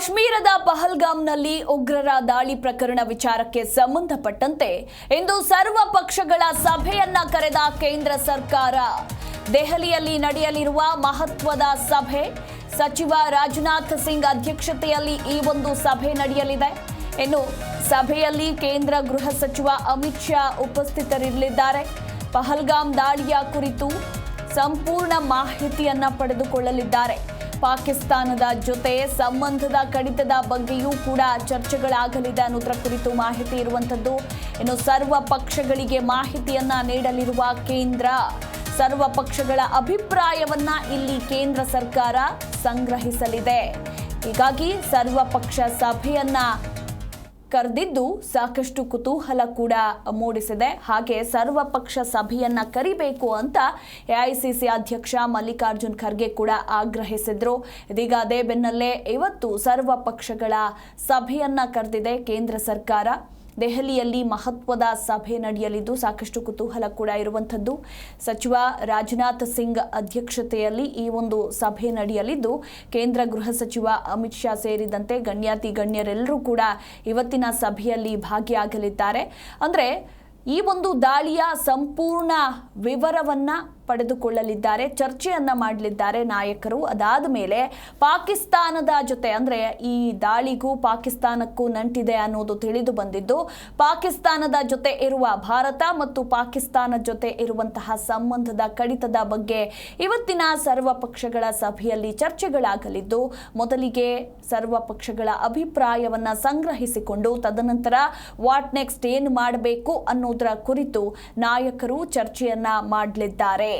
ಕಾಶ್ಮೀರದ ಪಹಲ್ಗಾಮ್ನಲ್ಲಿ ಉಗ್ರರ ದಾಳಿ ಪ್ರಕರಣ ವಿಚಾರಕ್ಕೆ ಸಂಬಂಧಪಟ್ಟಂತೆ ಇಂದು ಸರ್ವ ಪಕ್ಷಗಳ ಸಭೆಯನ್ನ ಕರೆದ ಕೇಂದ್ರ ಸರ್ಕಾರ. ದೆಹಲಿಯಲ್ಲಿ ನಡೆಯಲಿರುವ ಮಹತ್ವದ ಸಭೆ, ಸಚಿವ ರಾಜನಾಥ್ ಸಿಂಗ್ ಅಧ್ಯಕ್ಷತೆಯಲ್ಲಿ ಈ ಒಂದು ಸಭೆ ನಡೆಯಲಿದೆ. ಇನ್ನು ಸಭೆಯಲ್ಲಿ ಕೇಂದ್ರ ಗೃಹ ಸಚಿವ ಅಮಿತ್ ಶಾ ಉಪಸ್ಥಿತರಿರಲಿದ್ದಾರೆ. ಪಹಲ್ಗಾಮ್ ದಾಳಿಯ ಕುರಿತು ಸಂಪೂರ್ಣ ಮಾಹಿತಿಯನ್ನ ಪಡೆದುಕೊಳ್ಳಲಿದ್ದಾರೆ. ಪಾಕಿಸ್ತಾನದ ಜೊತೆ ಸಂಬಂಧದ ಕಡಿತದ ಬಗ್ಗೆಯೂ ಕೂಡ ಚರ್ಚೆಗಳಾಗಲಿದೆ ಅನ್ನೋದರ ಕುರಿತು ಮಾಹಿತಿ ಇರುವಂತದ್ದು. ಇನ್ನು ಸರ್ವ ಪಕ್ಷಗಳಿಗೆ ಮಾಹಿತಿಯನ್ನ ನೀಡಲಿರುವ ಕೇಂದ್ರ, ಸರ್ವ ಪಕ್ಷಗಳ ಅಭಿಪ್ರಾಯವನ್ನ ಇಲ್ಲಿ ಕೇಂದ್ರ ಸರ್ಕಾರ ಸಂಗ್ರಹಿಸಲಿದೆ. ಹೀಗಾಗಿ ಸರ್ವ ಪಕ್ಷ ಸಭೆಯನ್ನ ಕರೆದಿದ್ದು ಸಾಕಷ್ಟು ಕುತೂಹಲ ಕೂಡ ಮೂಡಿಸಿದೆ. ಹಾಗೆ ಸರ್ವ ಪಕ್ಷ ಸಭೆಯನ್ನ ಕರಿಬೇಕು ಅಂತ ಎಐಸಿಸಿ ಅಧ್ಯಕ್ಷ ಮಲ್ಲಿಕಾರ್ಜುನ್ ಖರ್ಗೆ ಕೂಡ ಆಗ್ರಹಿಸಿದ್ರು. ಇದೀಗ ಅದೇ ಬೆನ್ನಲ್ಲೇ ಇವತ್ತು ಸರ್ವ ಪಕ್ಷಗಳ ಸಭೆಯನ್ನ ಕರೆದಿದೆ ಕೇಂದ್ರ ಸರ್ಕಾರ. ದೆಹಲಿಯಲ್ಲಿ ಮಹತ್ವದ ಸಭೆ ನಡೆಯಲಿದ್ದು ಸಾಕಷ್ಟು ಕುತೂಹಲ ಕೂಡ ಇರುವಂಥದ್ದು. ಸಚಿವ ರಾಜನಾಥ್ ಸಿಂಗ್ ಅಧ್ಯಕ್ಷತೆಯಲ್ಲಿ ಈ ಒಂದು ಸಭೆ ನಡೆಯಲಿದ್ದು ಕೇಂದ್ರ ಗೃಹ ಸಚಿವ ಅಮಿತ್ ಶಾ ಸೇರಿದಂತೆ ಗಣ್ಯಾತಿ ಗಣ್ಯರೆಲ್ಲರೂ ಕೂಡ ಇವತ್ತಿನ ಸಭೆಯಲ್ಲಿ ಭಾಗಿಯಾಗಲಿದ್ದಾರೆ. ಅಂದರೆ ಈ ಒಂದು ದಾಳಿಯ ಸಂಪೂರ್ಣ ವಿವರವನ್ನ ಪಡೆದುಕೊಳ್ಳಲಿದ್ದಾರೆ, ಚರ್ಚೆಯನ್ನ ಮಾಡಲಿದ್ದಾರೆ ನಾಯಕರು. ಅದಾದ ಮೇಲೆ ಪಾಕಿಸ್ತಾನದ ಜೊತೆ, ಅಂದರೆ ಈ ದಾಳಿಗೂ ಪಾಕಿಸ್ತಾನಕ್ಕೂ ನಂಟಿದೆ ಅನ್ನೋದು ತಿಳಿದು ಬಂದಿದ್ದು, ಪಾಕಿಸ್ತಾನದ ಜೊತೆ ಇರುವ ಭಾರತ ಮತ್ತು ಪಾಕಿಸ್ತಾನ ಜೊತೆ ಇರುವಂತಹ ಸಂಬಂಧದ ಕಡಿತದ ಬಗ್ಗೆ ಇವತ್ತಿನ ಸರ್ವ ಪಕ್ಷಗಳ ಸಭೆಯಲ್ಲಿ ಚರ್ಚೆಗಳಾಗಲಿದ್ದು, ಮೊದಲಿಗೆ ಸರ್ವ ಪಕ್ಷಗಳ ಅಭಿಪ್ರಾಯವನ್ನ ಸಂಗ್ರಹಿಸಿಕೊಂಡು ತದನಂತರ ವಾಟ್ ನೆಕ್ಸ್ಟ್ ಏನು ಮಾಡಬೇಕು ಅನ್ನೋದರ ಕುರಿತು ನಾಯಕರು ಚರ್ಚೆಯನ್ನ ಮಾಡಲಿದ್ದಾರೆ.